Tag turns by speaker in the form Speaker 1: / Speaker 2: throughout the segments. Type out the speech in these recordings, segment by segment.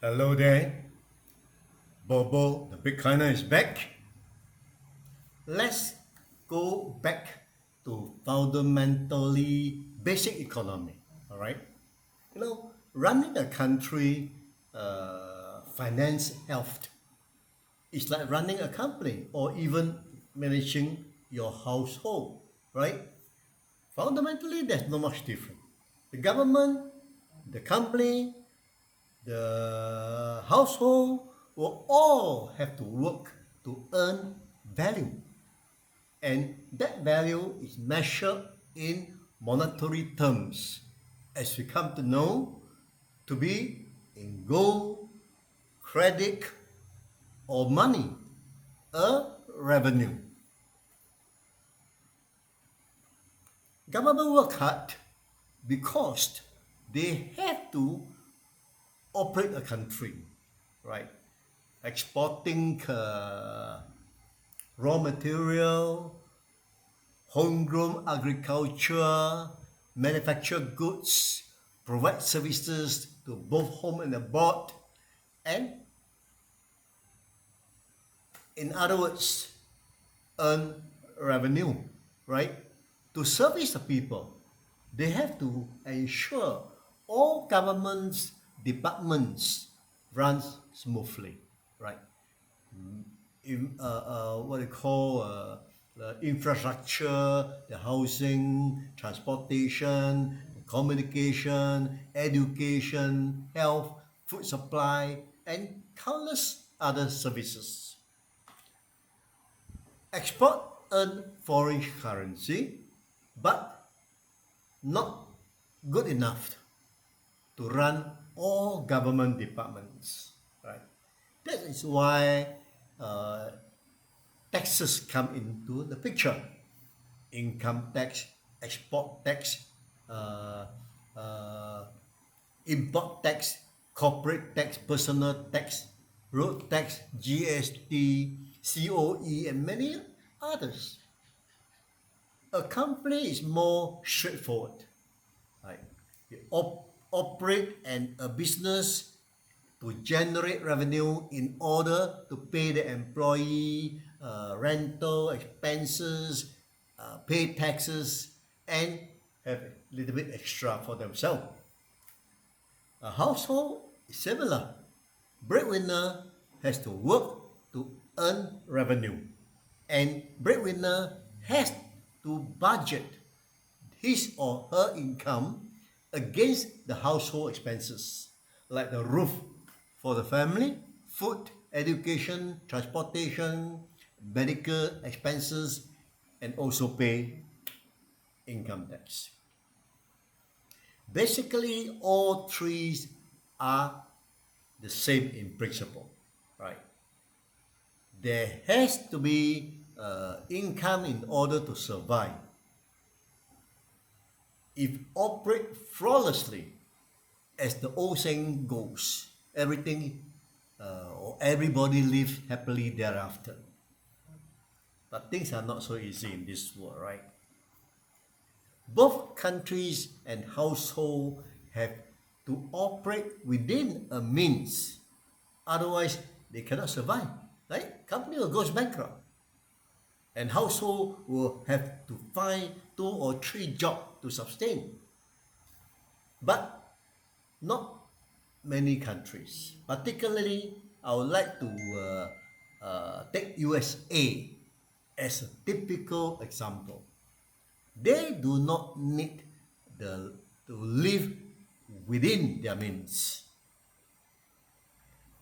Speaker 1: Hello there, BoBo the Bitcoiner is back. Let's go back to fundamentally basic economy. All right, running a country, finance, health is like running a company or even managing your household. Right? Fundamentally, there's not much different. The government, the company, the household will all have to work to earn value. And that value is measured in monetary terms, as we come to know, to be in gold, credit, or money, a revenue. Government work hard because they have to operate a country, right? Exporting raw material, homegrown agriculture, manufactured goods, provide services to both home and abroad, and in other words, earn revenue, right? To service the people, they have to ensure all government departments run smoothly, right? What they call the infrastructure, the housing, transportation, communication, education, health, food supply, and countless other services. Export earn foreign currency, but not good enough to run all government departments, right? That is why uh, taxes come into the picture. Income tax, export tax, uh, uh, import tax, corporate tax, personal tax, road tax, GST, COE, and many others. A company is more straightforward. Right? You operate a business to generate revenue in order to pay the employee rental expenses, pay taxes, and have a little bit extra for themselves. A household is similar. Breadwinner has to work to earn revenue, and breadwinner has to budget his or her income against the household expenses, like the roof for the family, food, education, transportation, medical expenses, and also pay income tax. Basically, all three are the same in principle, right? There has to be income in order to survive. If operate flawlessly, as the old saying goes, everything or everybody lives happily thereafter. But things are not so easy in this world, right? Both countries and household have to operate within a means. Otherwise, they cannot survive, right? Company will go bankrupt. And household will have to find 2 or 3 jobs to sustain. But not many countries. Particularly, I would like to take USA as a typical example. They do not need to live within their means.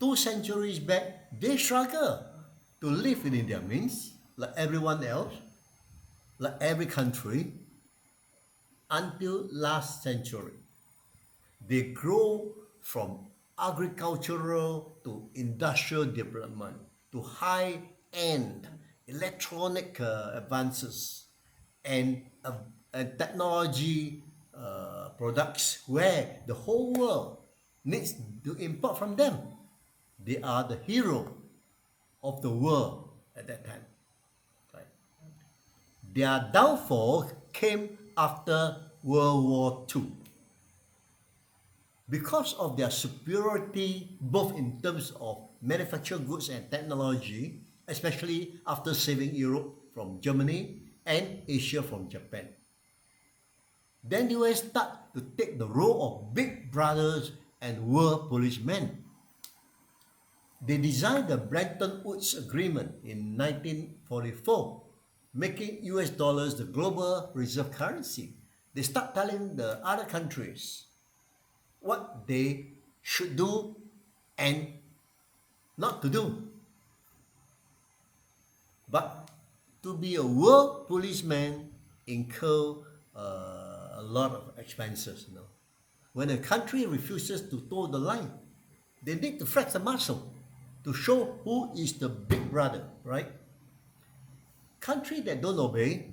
Speaker 1: 2 centuries back, they struggle to live within their means, like everyone else, like every country, until last century. They grow from agricultural to industrial development to high-end electronic advances and technology products where the whole world needs to import from them. They are the hero of the world at that time. Right? Their downfall came after World War II. Because of their superiority both in terms of manufactured goods and technology, especially after saving Europe from Germany and Asia from Japan. Then the US start to take the role of big brothers and world policemen. They designed the Bretton Woods Agreement in 1944, making US dollars the global reserve currency. They start telling the other countries what they should do and not to do. But to be a world policeman incur a lot of expenses. When a country refuses to toe the line, they need to flex the muscle to show who is the big brother, right? Countries that don't obey,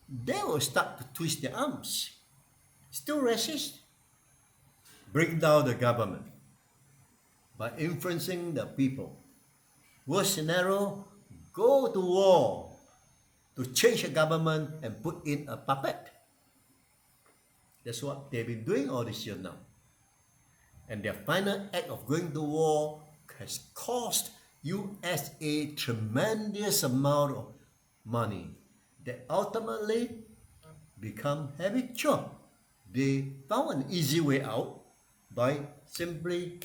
Speaker 1: they will start to twist their arms. Still resist? Bring down the government by influencing the people. Worst scenario, go to war to change a government and put in a puppet. That's what they've been doing all this year now. And their final act of going to war has cost USA tremendous amount of money that ultimately become habitual. They found an easy way out by simply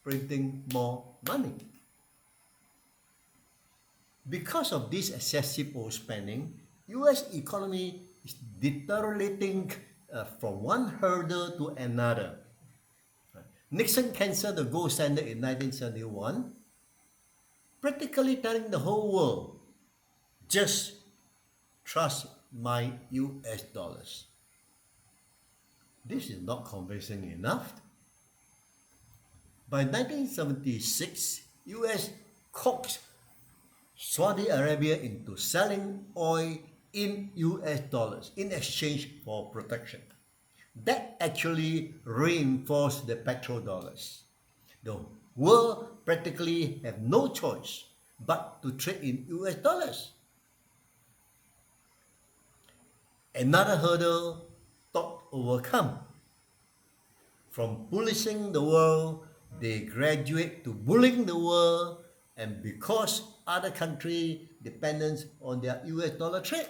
Speaker 1: printing more money. Because of this excessive overspending, US economy is deteriorating from one hurdle to another. Nixon canceled the gold standard in 1971, practically telling the whole world, just trust my US dollars. This is not convincing enough. By 1976, US coaxed Saudi Arabia into selling oil in US dollars in exchange for protection. That actually reinforced the petrodollars. The world practically have no choice but to trade in US dollars. Another hurdle thought overcome. From policing the world, they graduate to bullying the world, and because other country dependence on their US dollar trade.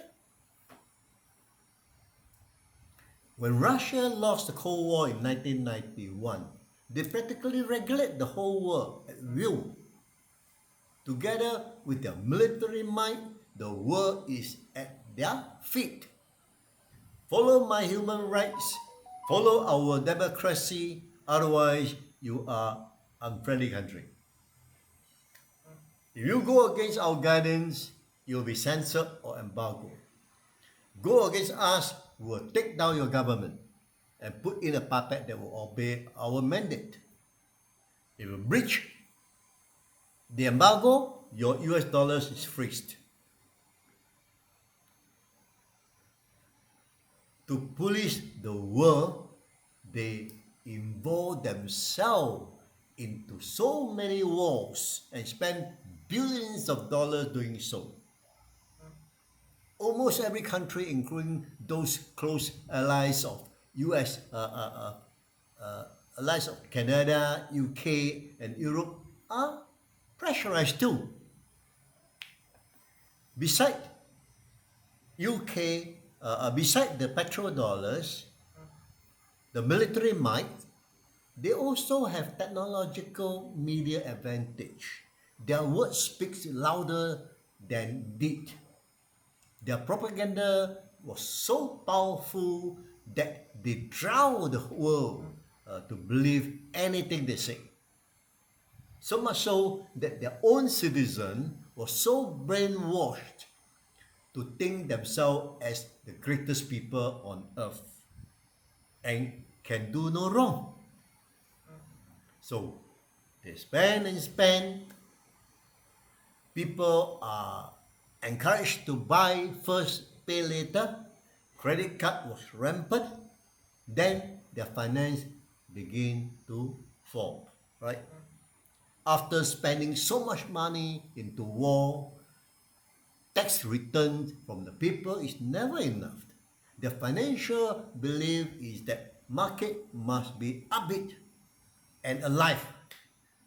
Speaker 1: When Russia lost the Cold War in 1991, they practically regulate the whole world at will. Together with their military might, the world is at their feet. Follow my human rights, follow our democracy, otherwise you are unfriendly country. If you go against our guidance, you will be censored or embargoed. Go against us, we will take down your government and put in a puppet that will obey our mandate. If you breach the embargo, your US dollars is freezed. To police the world, they involve themselves into so many wars and spend billions of dollars doing so. Almost every country, including those close allies of US, allies of Canada, UK, and Europe, are pressurized too. Beside UK, beside the petrodollars, the military might, they also have technological media advantage. Their word speaks louder than deed. Their propaganda was so powerful that they drowned the world to believe anything they say. So much so that their own citizen was so brainwashed to think themselves as the greatest people on earth and can do no wrong. So they spend and spend. People are encouraged to buy first, pay later. Credit card was rampant. Then their finance begin to fall, right? After spending so much money into war, tax returns from the people is never enough. Their financial belief is that market must be upbeat. and alive.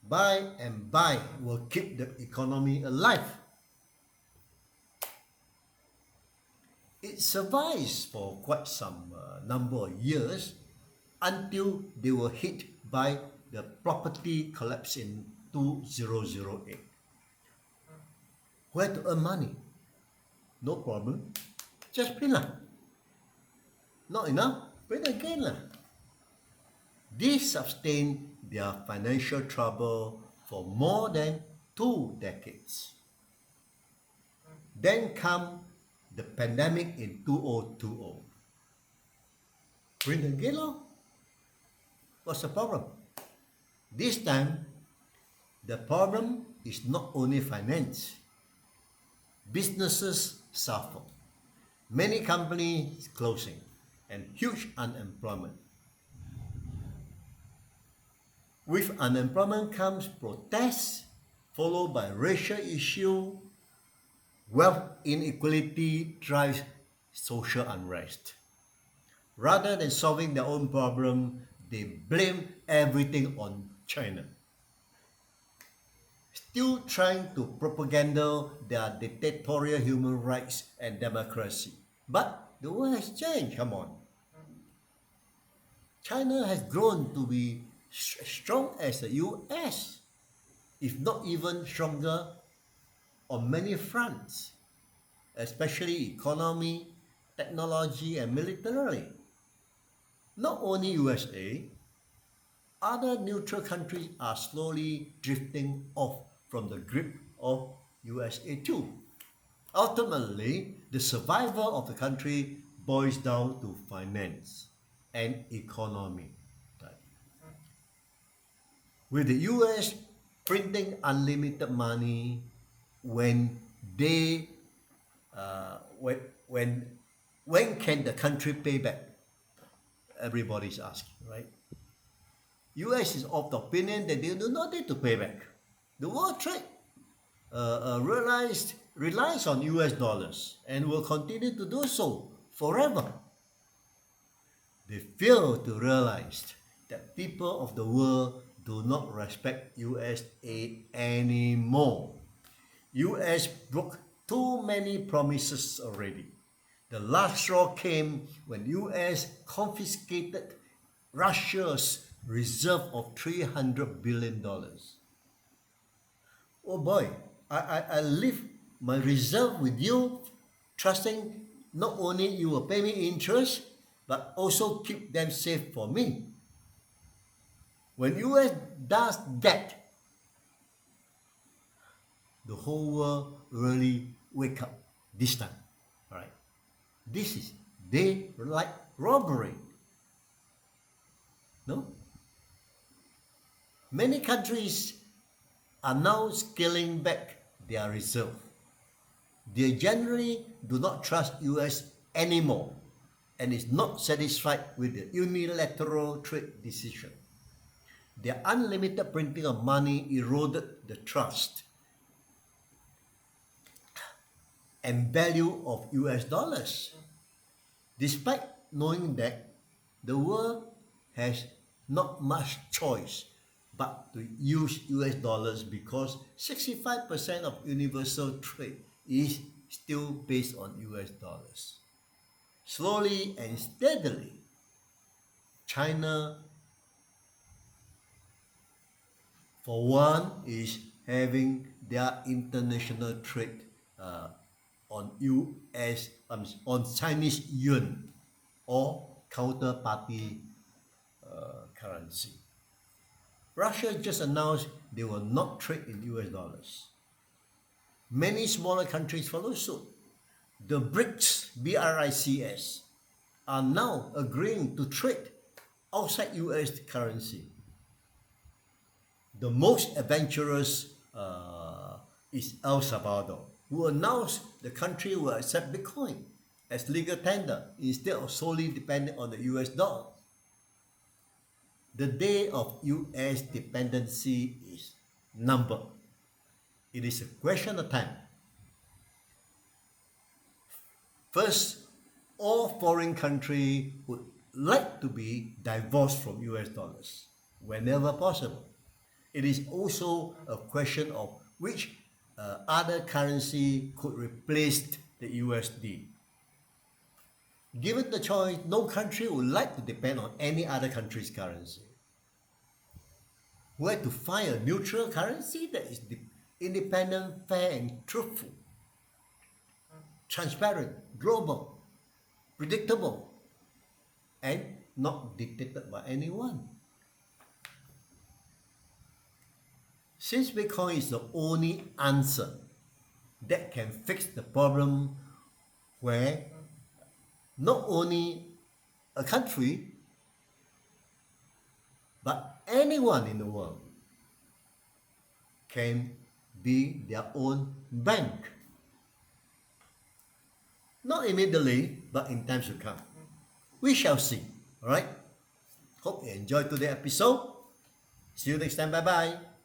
Speaker 1: Buy and buy will keep the economy alive. It survives for quite some number of years until they were hit by the property collapse in 2008. Where to earn money? No problem. Just print lah. Not enough? Print again lah. This sustained their financial trouble for more than 2 decades. Then come the pandemic in 2020. Print again lor. What's the problem? This time, the problem is not only finance. Businesses suffer. Many companies closing and huge unemployment. With unemployment comes protests, followed by racial issue. Wealth inequality drives social unrest. Rather than solving their own problem, they blame everything on China. Still trying to propaganda their dictatorial human rights and democracy. But the world has changed, come on. China has grown to be as strong as the US, if not even stronger on many fronts, especially economy, technology, and militarily. Not only USA, other neutral countries are slowly drifting off from the grip of USA too. Ultimately, the survival of the country boils down to finance and economy. With the US printing unlimited money, when can the country pay back? Everybody's asking, right? US is of the opinion that they do not need to pay back. The world trade relies on US dollars and will continue to do so forever. They fail to realize that people of the world do not respect US aid anymore. US broke too many promises already. The last straw came when US confiscated Russia's reserve of $300 billion. Oh boy, I leave my reserve with you, trusting not only you will pay me interest, but also keep them safe for me. When US does that, the whole world really wake up this time. All right. This is daylight robbery. No? Many countries are now scaling back their reserve. They generally do not trust US anymore and is not satisfied with the unilateral trade decision. Their unlimited printing of money eroded the trust and value of US dollars. Despite knowing that the world has not much choice but to use US dollars because 65% of universal trade is still based on US dollars. Slowly and steadily, China, for one, is having their international trade on Chinese yuan or counterparty currency. Russia just announced they will not trade in US dollars. Many smaller countries follow suit. The BRICS, are now agreeing to trade outside US currency. The most adventurous is El Salvador, who announced the country will accept Bitcoin as legal tender instead of solely depending on the US dollar. The day of US dependency is numbered. It is a question of time. First, all foreign countries would like to be divorced from US dollars. whenever possible. It is also a question of which other currency could replace the USD. Given the choice, no country would like to depend on any other country's currency. We have to find a neutral currency that is independent, fair, and truthful, transparent, global, predictable, and not dictated by anyone. Since Bitcoin is the only answer that can fix the problem where not only a country but anyone in the world can be their own bank. Not immediately, but in times to come. We shall see. Alright? Hope you enjoyed today's episode. See you next time. Bye-bye.